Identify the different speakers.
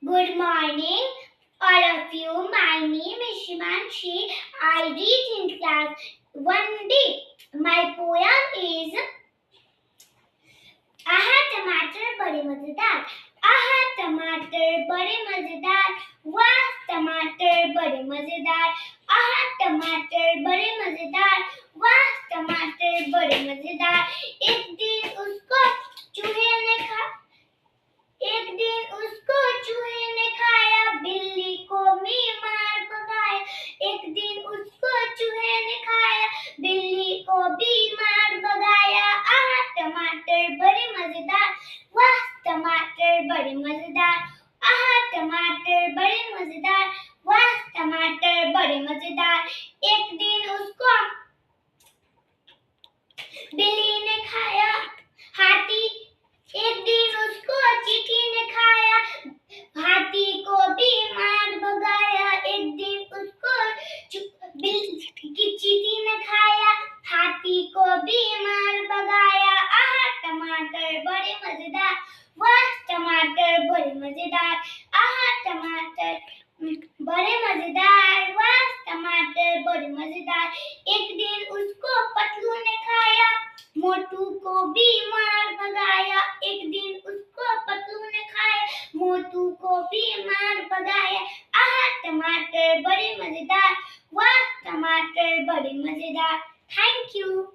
Speaker 1: Good morning, all of you. My name is Shimanshi. I read in class 1D. My poem is आहा टमाटर बड़े मजेदार। आहा टमाटर बड़े मजेदार। वाह टमाटर बड़े मजेदार। आहा टमाटर बड़े मजेदार। वाह टमाटर बड़े मजेदार। एक दिन उसको चूहे ने खा एक दिन उसको चूहे ने खाया, बिल्ली को भी मार भगाया। एक दिन उसको चूहे ने खाया, बिल्ली को भी मार भगाया। आहा टमाटर बड़े मजेदार। वाह टमाटर बड़े मजेदार। आहा टमाटर बड़े मजेदार। वाह टमाटर बड़े मजेदार। एक दिन उसको बिल्ली ने खाया, हाथी एक दिन उसको चींटी ने खाया, हाथी को भी मार भगाया। एक दिन उसको चींटी ने खाया, हाथी को भी मार भगाया। आहा टमाटर बड़े मजेदार। वाह टमाटर बड़े मजेदार। आहा टमाटर बड़े मजेदार। वाह टमाटर बड़े मजेदार। एक दिन उसको पतलू ने खाया, मोटू को भी मार भगाया। एक दिन उसको पतलू ने खाया, मोटू को भी मार भगाया। आहा टमाटर बड़े मजेदार। वाह टमाटर बड़े मजेदार। Thank you.